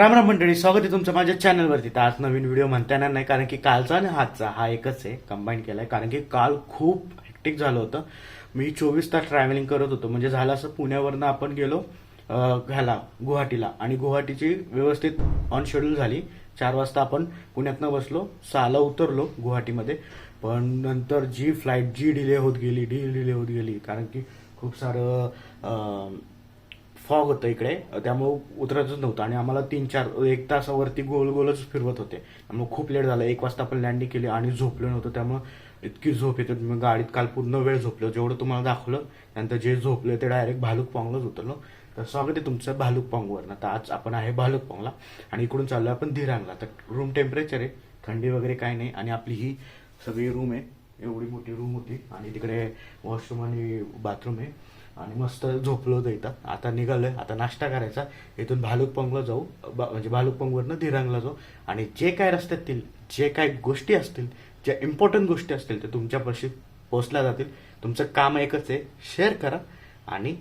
राम राम मंडळी, स्वागत आहे तुमचं माझ्या चॅनलवरती. तर आज नवीन व्हिडिओ म्हणता येणार नाही, कारण की कालचा आणि आजचा हा एकच आहे, कंबाईन केलाय. कारण की काल खूप हेक्टिक झालं होतं. मी 24 तास ट्रॅव्हलिंग करत होतो. म्हणजे झालं असं, पुण्यावरनं आपण गेलो ह्याला गुवाहाटीला, आणि गुवाहाटीची व्यवस्थित ऑन शेड्यूल झाली. 4 वाजता आपण पुण्यातनं बसलो, 6ला उतरलो गुवाहाटीमध्ये. पण नंतर जी फ्लाईट डिले होत गेली, कारण की खूप सारं फॉग होतं इकडे, त्यामुळे उतरतच नव्हतं. आणि आम्हाला 1 तासावरती गोलच फिरवत होते, त्यामुळे खूप लेट झालं. 1 वाजता आपण लँडिंग केली आणि झोपलो नव्हतं, त्यामुळे इतकी झोप येते. मी गाडीत काल पूर्ण वेळ झोपलो, जेवढं तुम्हाला दाखवलं. त्यानंतर जे झोपलं ते डायरेक्ट भालुकपांगलाच उतरलो. तर स्वागत आहे तुमचं भालुकपांगवरनं. तर आज आपण आहे भालुकपांगला, आणि इकडून चाललो आपण धिरांगला. तर रूम टेम्परेचर आहे, थंडी वगैरे काही नाही. आणि आपली ही सगळी रूम आहे, एवढी मोठी रूम होती. आणि तिकडे वॉशरूम आणि बाथरूम आहे. आणि मस्त झोपलो होतं इथं. आता निघालोय, आता नाश्ता करायचा. इथून भालुकपांगला जाऊ, म्हणजे भालुकपांगवरनं धिरांगला जाऊ. आणि जे काय रस्त्यातील जे काय गोष्टी असतील, ज्या इम्पॉर्टंट गोष्टी असतील, ते तुमच्यापाशी पोहोचल्या जातील. तुमचं काम एकच आहे, शेअर करा आणि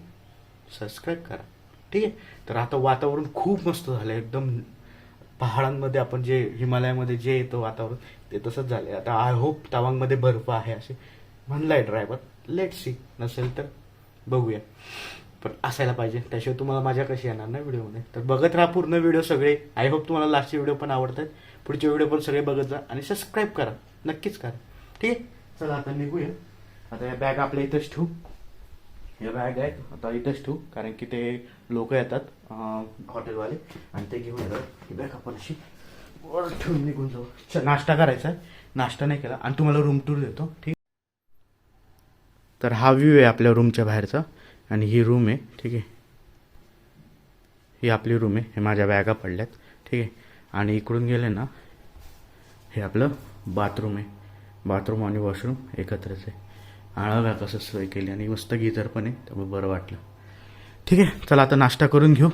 सबस्क्राईब करा. ठीक आहे. तर आता वातावरण खूप मस्त झालं, एकदम पहाडांमध्ये आपण जे हिमालयामध्ये जे येतं वातावरण, ते तसंच झालंय. आता आय होप तवांगमध्ये बर्फ आहे असे म्हणलाय ड्रायव्हर. लेट सी, नसेल तर बघूया. पण असायला पाहिजे, त्याशिवाय तुम्हाला मजा कशी येणार ना व्हिडिओमध्ये. तर बघत राहा पूर्ण व्हिडिओ सगळे. आय होप तुम्हाला लास्टचे व्हिडिओ पण आवडतात. पुढचे व्हिडिओ पण सगळे बघत जा आणि सबस्क्राईब करा, नक्कीच करा. ठीक आहे. चला आता निघूया. आता या बॅग आपल्या इथंच ठेवू. या बॅग आहेत आता इथंच ठेवू, कारण की ते लोक येतात हॉटेलवाले, आणि ते घेऊन येतात. ही बॅग आपण अशी वर ठेवून निघून जाऊ. नाश्ता करायचा आहे, नाश्ता नाही केला. आणि तुम्हाला रूम टूर देतो. ठीक. तर हा व्ह्यू आहे आपल्या रूमच्या बाहेरचा, आणि ही रूम आहे. ठीक आहे, ही आपली रूम आहे. हे माझ्या बॅगा पडल्यात. ठीक आहे. आणि इकडून गेले ना, हे आपलं बाथरूम आहे. बाथरूम आणि वॉशरूम एकत्रच आहे. आळा कसं सोय केली, आणि मस्त गिझर पण आहे, त्यामुळे बरं वाटलं. ठीक आहे. चला आता नाश्ता करून घेऊ.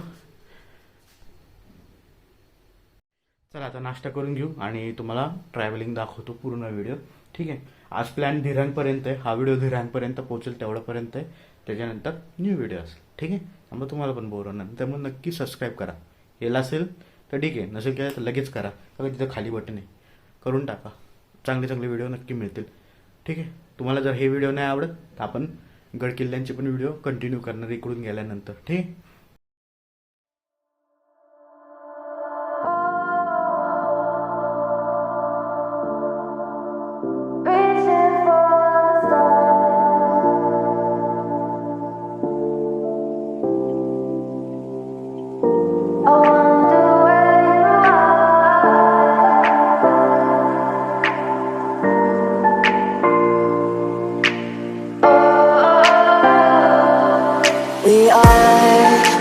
आणि तुम्हाला ट्रॅव्हलिंग दाखवतो पूर्ण व्हिडिओ. ठीक आहे. आज प्लॅन धिरांगपर्यंत आहे. हा व्हिडिओ धिरांगपर्यंत पोहोचेल तेवढ्यापर्यंत आहे. त्याच्यानंतर न्यू व्हिडिओ असेल. ठीक आहे. त्यामुळे तुम्हाला पण बोर होणार, त्यामुळे नक्की सबस्क्राईब करा. केलं असेल तर ठीक आहे, नसेल केलं तर लगेच करा. बघा तिथं खाली बटन आहे, करून टाका. चांगले व्हिडिओ नक्की मिळतील. ठीक आहे. तुम्हाला जर हे व्हिडिओ नाही आवडत, तर आपण गडकिल्ल्यांचे पण व्हिडिओ कंटिन्यू करणार इकडून गेल्यानंतर. ठीक आहे.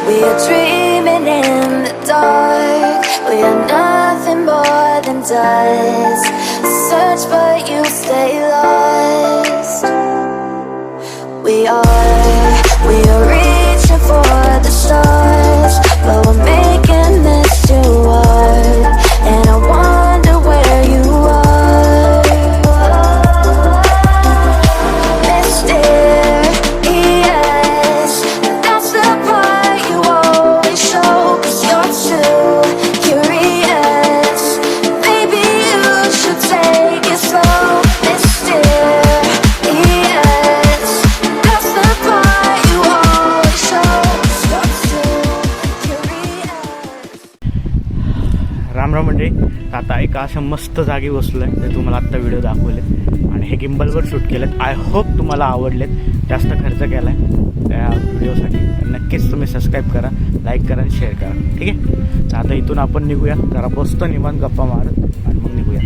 We are dreaming in the dark. We are nothing more than dust. Search but you stay lost. We are reaching for the stars, but we're making this too hard. And I wonder where you are, mysterious. That's the part you always show, 'cause you're too curious. Maybe you should take it slow, mysterious. That's the part you always show, 'cause you're too curious. Ram Ram मंडळी. आता एका अशा मस्त जागी बसलो आहे, ते तुम्हाला आत्ता व्हिडिओ दाखवले, आणि हे गिम्बलवर शूट केलेत. आय होप तुम्हाला आवडलेत. जास्त खर्च केला आहे त्या व्हिडिओसाठी. नक्कीच तुम्ही सबस्क्राईब करा, लाईक करा आणि शेअर करा. ठीक आहे. तर आता इथून आपण निघूया, जरा बसतो निवांत गप्पा मारत, आणि मग निघूया.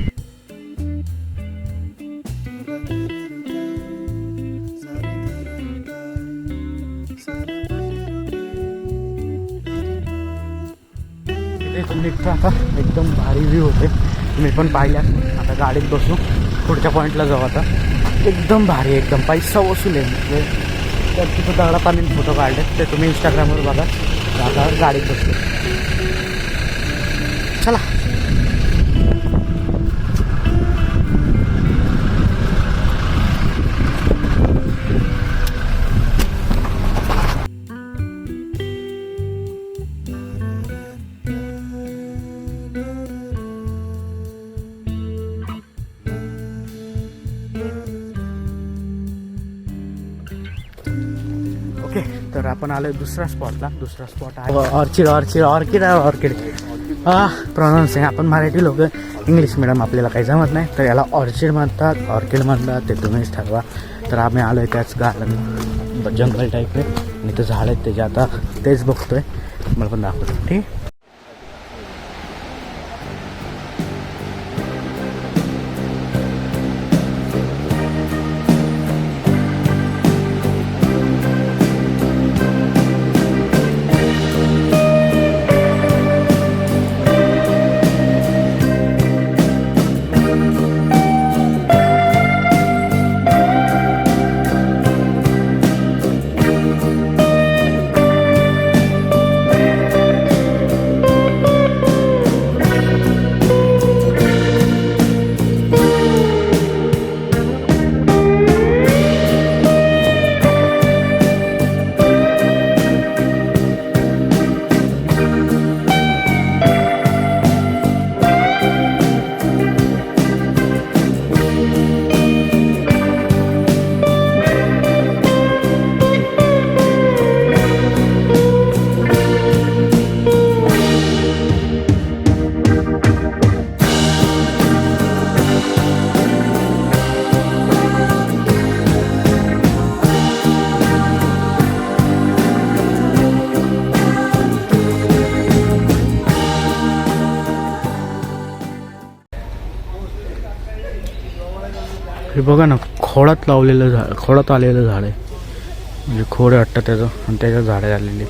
इथून निघतो आता. एकदम भारी व्ह्यू होते, तुम्ही पण पाहिल्या. आता गाडीत बसू, पुढच्या पॉईंटला जाऊ. आता एकदम भारी, एकदम पैसा वसूल आहे. म्हणजे तर तिथं दगडा पाणी फोटो काढले, ते तुम्ही इंस्टाग्रामवर बघा. आता गाडीत बसतो. चला. तर आपण आलोय दुसऱ्या स्पॉटला. दुसरा स्पॉट आहे ऑर्चिड ऑर्चिड ऑर्किड आहे ऑर्किड. प्रोनाऊन्स आहे. आपण मराठी लोक इंग्लिश मिडियम आपल्याला काही जमत नाही, तर याला ऑर्चिड म्हणतात ऑर्किड म्हणतात, ते तुम्हीच ठरवा. तर आम्ही आलोय त्याच गार्डन जंगल टाईप आहे आणि ते झाड आहेत त्याचे. आता तेच बघतोय, मला पण दाखवतो. ठीक आहे. हे बघा ना, खोडात लावलेलं झाड, खोडात आलेलं झाड आहे. म्हणजे खोड वाटतं त्याचं आणि त्याच्यात झाडं आलेली.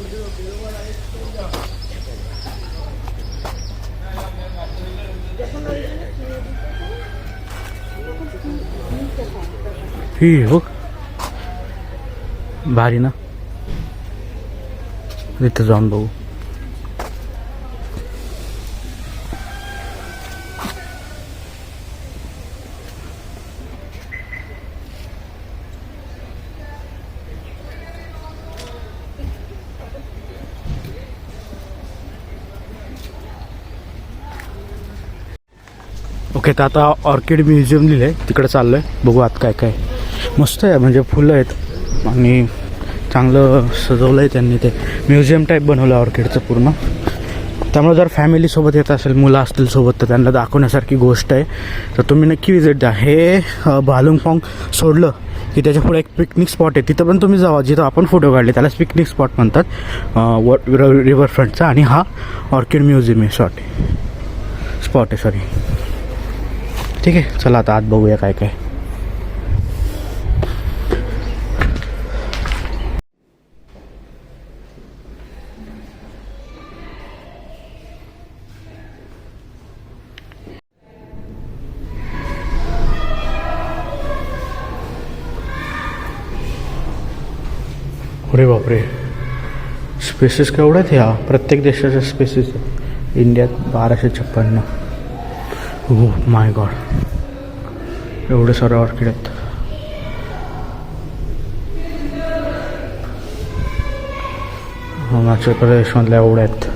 ही हो भारी ना, तिथं जाऊन बघू. ओके, तर आता ऑर्किड म्युझियम लिहिलंय तिकडे चाललोय. बघू आत काय काय. मस्त आहे, म्हणजे फुलं आहेत आणि चांगलं सजवलं आहे त्यांनी. ते म्युझियम टाईप बनवलं ऑर्किडचं पूर्ण. त्यामुळे जर फॅमिलीसोबत येत असेल, मुलं असतील सोबत, तर त्यांना दाखवण्यासारखी गोष्ट आहे. तर तुम्ही नक्की विजिट द्या. हे भालुंगपांग सोडलं की त्याच्या पुढे एक पिकनिक स्पॉट आहे, तिथं पण तुम्ही जावा. जिथं आपण फोटो काढले त्यालाच पिकनिक स्पॉट म्हणतात, रिव्हरफ्रंटचा. आणि हा ऑर्किड म्युझियम आहे, स्पॉट आहे सॉरी. ठीक आहे, चला आता आत बघूया काय काय. अरे बापरे, स्पेसिस केवढ्या आहेत ह्या. प्रत्येक देशाच्या स्पेसिस. इंडियात 1256. हो माय गॉड, एवढे सारे ऑर्किड आहेत. हिमाचल प्रदेशमधल्या एवढ्या आहेत.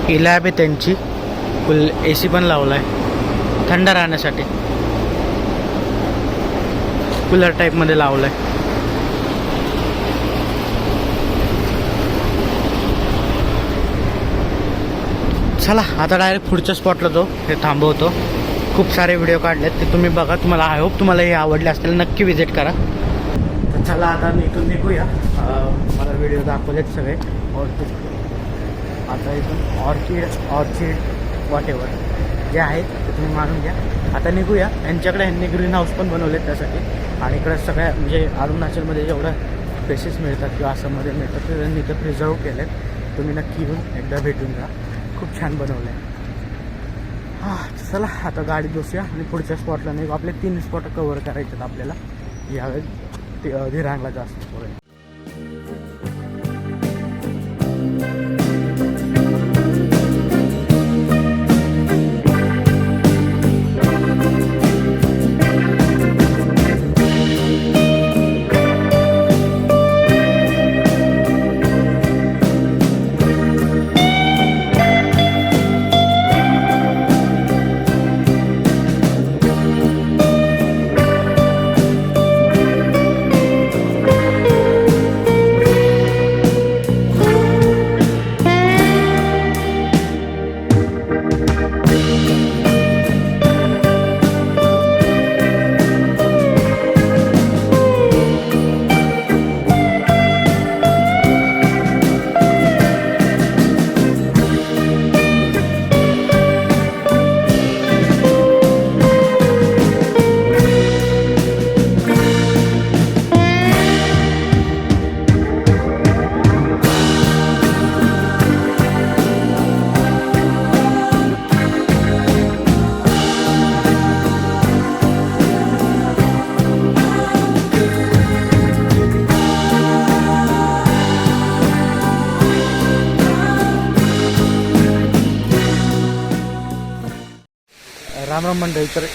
हे लॅब आहे त्यांची. फुल AC पण लावला आहे थंड राहण्यासाठी. कूलर टाईपमध्ये लावलं आहे. चला आता डायरेक्ट पुढच्या स्पॉटला जाऊ. हे थांबवतो. खूप सारे व्हिडिओ काढलेत, ते तुम्ही बघा. तुम्हाला आय होप तुम्हाला हे आवडले असतील, नक्की विजिट करा. तर चला आता इथून निघूया. मला व्हिडिओ दाखवलेत सगळे. आता इथून ऑर्चिड वॉटेवर जे आहेत ते तुम्ही मानून घ्या. आता निघूया. यांनी ग्रीन हाऊस पण बनवलेत त्यासाठी. आणि इकडे सगळ्या म्हणजे अरुणाचलमध्ये जेवढं स्पेसिस मिळतात किंवा आसाममध्ये मिळतात ते त्यांनी इथं प्रिझर्व केलेत. तुम्ही नक्की येऊन एकदा भेटून जा. खूप छान बनवलं आहे. चला आता गाडीत बसूया आणि पुढच्या स्पॉटला नाही. आपले 3 स्पॉट कव्हर करायचे आहेत आपल्याला यावेळी. धिरांगला जास्त होईल. राम मंडळी. तर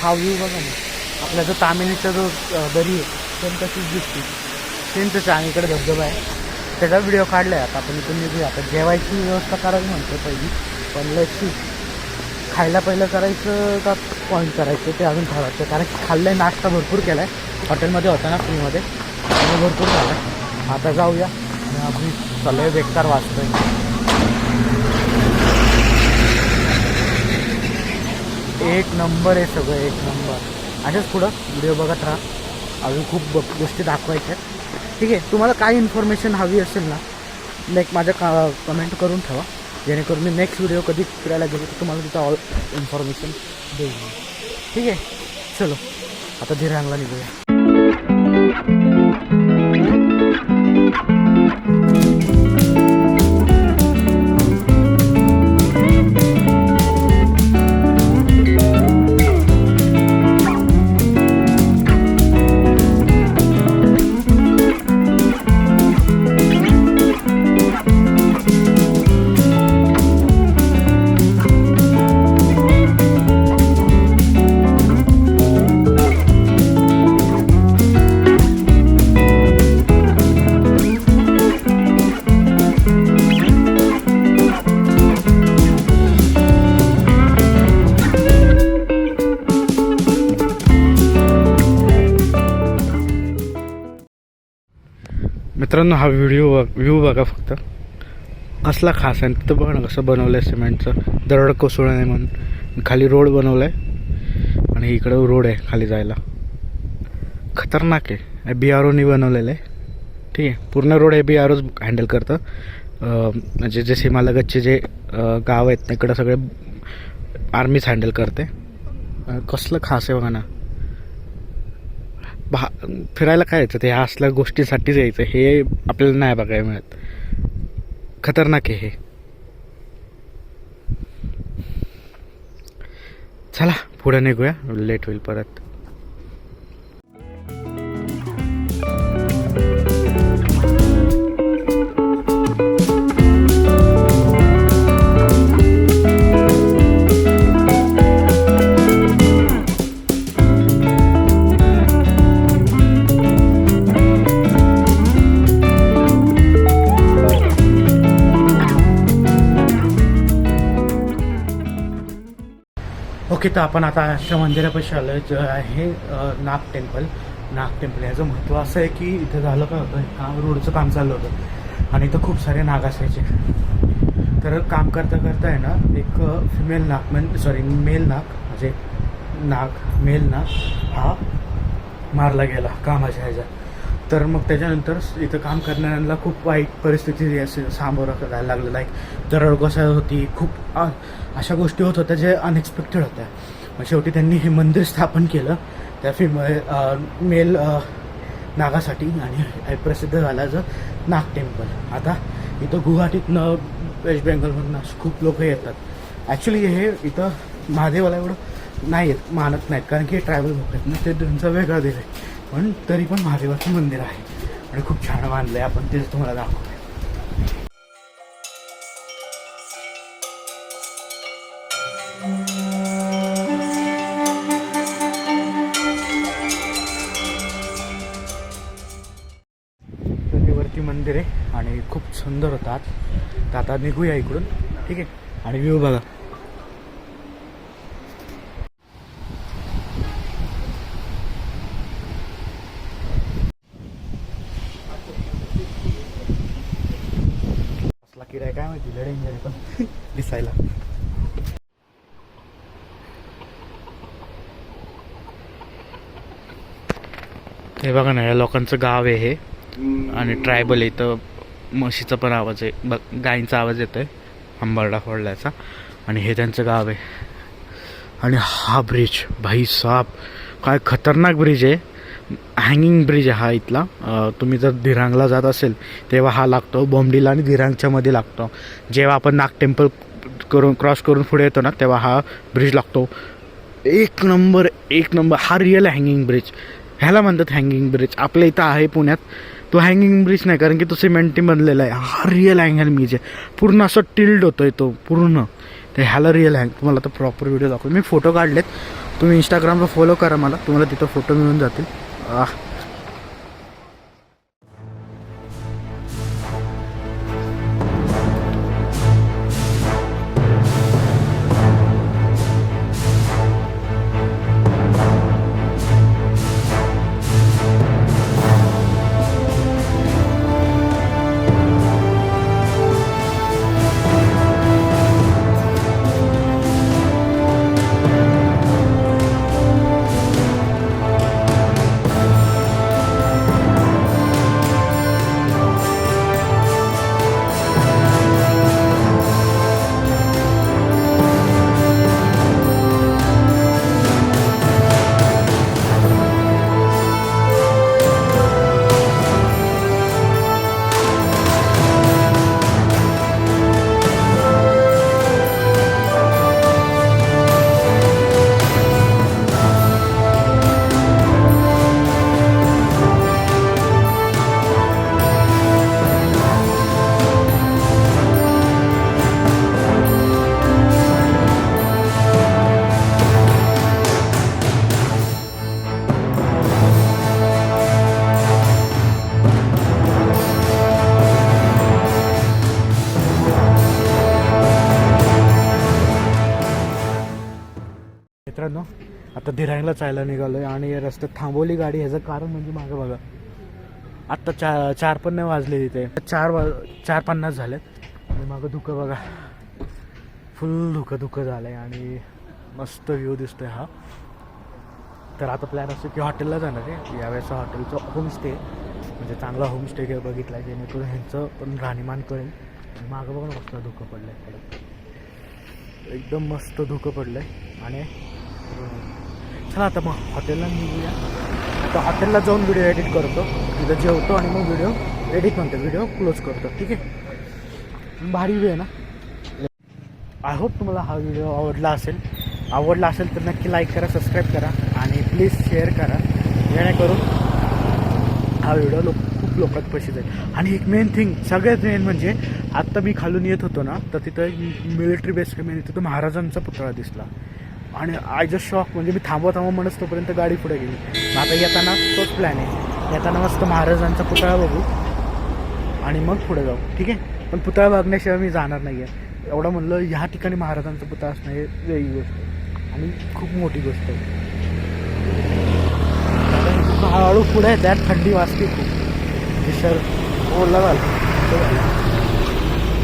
हा व्ह्यू बघा ना, आपला जो तामिनीचा जो दरी आहे सेम तशीच दिसते, सेम तसं. आणि इकडे धबधबा आहे, त्याचा व्हिडिओ काढला आहे. आता आपण इथून निघूया. आता जेवायची व्यवस्था करायला म्हणतो पहिली, पण लसी खायला पहिलं करायचं का पॉईंट करायचं ते अजून ठरवायचं. कारण की खाल्लं आहे, नाश्ता भरपूर केला आहे हॉटेलमध्ये होता ना फ्रीमध्ये, त्यामुळे भरपूर झाला आहे. आता जाऊया. आणि आम्ही चालू बेकार वाचतोय. एक नंबर आहे सगळं, एक नंबर. अशाच पुढं व्हिडिओ बघत राहा, अजून खूप गोष्टी दाखवायच्या आहेत. ठीक आहे, तुम्हाला काय इन्फॉर्मेशन हवी असेल ना, माझ्या कमेंट करून ठेवा, जेणेकरून मी नेक्स्ट व्हिडिओ कधी फिरायला गेलो तर तुम्हाला तिथं ऑल इन्फॉर्मेशन देईन. ठीक आहे, चलो आता धीरांगला निघूया. मित्रांनो, हा व्ह्यू बघा फक्त, कसला खास आहे. तिथं बघा ना कसं बनवलं आहे सिमेंटचं, दरड कोसळू नये म्हणून. खाली रोड बनवला आहे आणि इकडं रोड आहे खाली जायला. खतरनाक आहे. BROनी बनवलेलं आहे. ठीक आहे, पूर्ण रोड BROच हँडल करतं. म्हणजे जे सीमालगतचे जे गाव आहेत इकडं सगळे आर्मीच हँडल करते. कसलं खास आहे बघा ना. फिरायला काय यायचं, ते ह्या असल्या गोष्टीसाठीच यायचं, हे आपल्याला नाही बघायला मिळत. खतरनाक आहे हे. चला पुढे निघूया, लेट होईल परत. ओके, तर आपण आता अशा मंदिरापाशी आलो आहे, जे आहे नाग टेम्पल. याचं महत्त्व असं आहे की इथं झालं काय होतं, हा रोडचं काम चाललं होतं आणि इथं खूप सारे नाग असायचे. तर काम करता आहे ना, एक फिमेल नाग मेल नाग म्हणजे मेल नाग हा मारला गेला कामाच्या ह्याच्यात. तर मग त्याच्यानंतर इथं काम करणाऱ्यांना खूप वाईट परिस्थिती असे सामोरं करायला लागलं. लाईक दरड कोसळत होती, खूप अशा गोष्टी होत होत्या जे अनएक्सपेक्टेड होत्या. मग शेवटी त्यांनी हे मंदिर स्थापन केलं त्या मेल नागासाठी आणि प्रसिद्ध झाल्याचं नाग टेम्पल. आता इथं गुवाहाटीतनं, वेस्ट बेंगॉलमधनं खूप लोक येतात. ॲक्च्युली हे इथं महादेवाला एवढं नाही येत, मानत नाहीत, कारण की हे ट्रायबल लोक आहेत ना, ते त्यांचा वेगळा देव आहे. पण तरी पण महादेवाचं मंदिर आहे आणि खूप छान बांधलं आहे. आपण तेच तुम्हाला दाखवतो. वरती मंदिर आहे आणि खूप सुंदर होतात. तर आता निघूया इकडून. ठीक आहे, आणि व्ह्यू बघा. किराय काय माहिती, डेंजर पण दिसायला. हे बघा ना, या लोकांचं गाव आहे हे आणि ट्रायबल आहे. तर म्हशीचा पण आवाज आहे, गायींचा आवाज येतोय अंबारडा फोडल्याचा. आणि हे त्यांचं गाव आहे. आणि हा ब्रिज भाई साहब, काय खतरनाक ब्रिज आहे. हँगिंग ब्रिज आहे हा इथला. तुम्ही जर धिरांगला जात असेल तेव्हा हा लागतो, बोंबडीला आणि धिरांगच्या मध्ये लागतो. जेव्हा आपण नाग टेम्पल क्रॉस करून पुढे येतो ना, तेव्हा हा ब्रिज लागतो. एक नंबर. हा रिअल हँगिंग ब्रिज, ह्याला म्हणतात हँगिंग ब्रिज. आपल्या इथं आहे पुण्यात तो हँगिंग ब्रिज नाही, कारण की तो सिमेंटनी बनलेला आहे. हा रिअल हँगिंग ब्रिज आहे. पूर्ण असं टिल्ड होतोय तो पूर्ण. तर ह्याला रिअल हँग तुम्हाला तर प्रॉपर व्हिडिओ दाखवतो. मी फोटो काढलेत, तुम्ही इंस्टाग्रामला फॉलो करा मला, तुम्हाला तिथं फोटो मिळून जातील. मित्रांनो, आता धिरांगला जायला निघालोय आणि रस्त्यात थांबवली गाडी. ह्याचं कारण म्हणजे मागं बघा, आत्ता चार पण नाही वाजले तिथे, 4:50 झालेत आणि मागं धुकं बघा, फुल धुकं झालंय आणि मस्त व्ह्यू दिसतोय हा. तर आता प्लॅन असतो की हॉटेलला जाणार आहे. यावेळेस हॉटेलचं होमस्टे म्हणजे चांगला होमस्टे बघितला आहे, जेणेकरून ह्यांचं पण राहणीमान करेल. मागं बघा मस्त धुकं पडलं आहे, एकदम मस्त धुकं पडलं आहे. आणि चला आता मग हॉटेलला निघूया. आता हॉटेलला जाऊन व्हिडिओ एडिट करतो, तिथं जेवतो आणि मग व्हिडिओ क्लोज करतो. ठीक आहे, भारी व्हिडिओ आहे ना. आय होप तुम्हाला हा व्हिडिओ आवडला असेल तर नक्की लाईक करा, सबस्क्राईब करा आणि प्लीज शेअर करा, जेणेकरून हा व्हिडिओ खूप लोकांपाशी जाईल. आणि एक मेन थिंग, सगळ्यात मेन म्हणजे आत्ता मी खालून येत होतो ना, तर तिथं एक मिलिटरी बेस कमी तिथं महाराजांचा पुतळा दिसला आणि आय जस्ट शॉक. म्हणजे मी थांबवा म्हणत तोपर्यंत गाडी पुढे गेली. आता येताना तोच प्लॅन आहे, येताना मस्त महाराजांचा पुतळा बघू आणि मग पुढे जाऊ. ठीक आहे, पण पुतळा बघण्याशिवाय मी जाणार नाही आहे. एवढं म्हणलं, ह्या ठिकाणी महाराजांचा पुतळा असणं हे वेगळी गोष्ट आहे आणि खूप मोठी गोष्ट आहे. हळूहळू पुढे त्यात थंडी वाजते खूप, सर ओला झाला.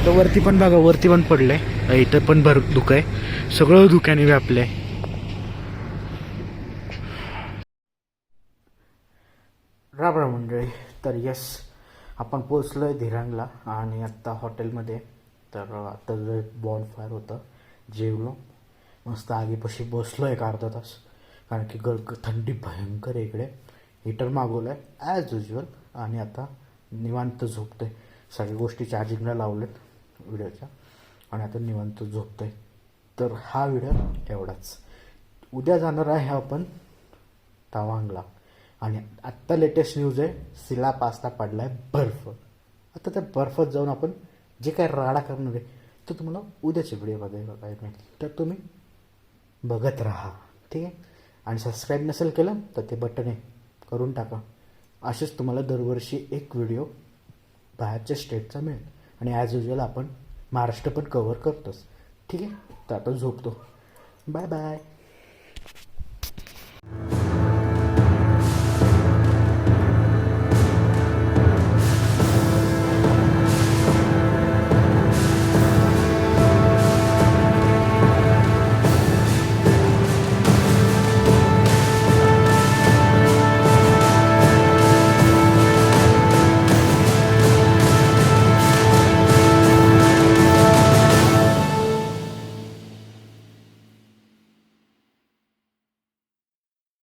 तर वरती पण बघा, वरती पण पडलंय, इथं पण धुकं आहे, सगळं धुक्याने व्यापलंय. राम राम मंडळी. तर यस, आपण पोचलो आहे धिरांगला आणि आत्ता हॉटेलमध्ये. तर आत्ता जो बॉनफायर होतं, जेवलो मस्त, आगीपाशी बसलो एक अर्धा तास, कारण की थंडी भयंकर आहे इकडे. हीटर मागवलं आहे ॲज युजल आणि आता निवांत झोपतोय. सगळ्या गोष्टी चार्जिंगला लावल्यात व्हिडिओच्या आणि आता निवांत झोपतोय. तर हा व्हिडिओ एवढाच. उद्या जाणार आहे आपण तवांगला आणि आत्ता लेटेस्ट न्यूज आहे, सिलापासला पडला आहे बर्फ. आता त्या बर्फात जाऊन आपण जे काय राडा करणार आहे तो तुम्हाला उद्याचे व्हिडिओ बघायला मिळेल. तर तुम्ही बघत राहा, ठीक आहे. आणि सबस्क्राईब नसेल केलं तर ते बटन आहे, करून टाका. असेच तुम्हाला दरवर्षी एक व्हिडिओ बाहेरच्या स्टेटचा मिळेल. आणि ॲज युजल आपण महाराष्ट्र पण कव्हर करतोच. ठीक आहे, तर आता झोपतो. Bye bye.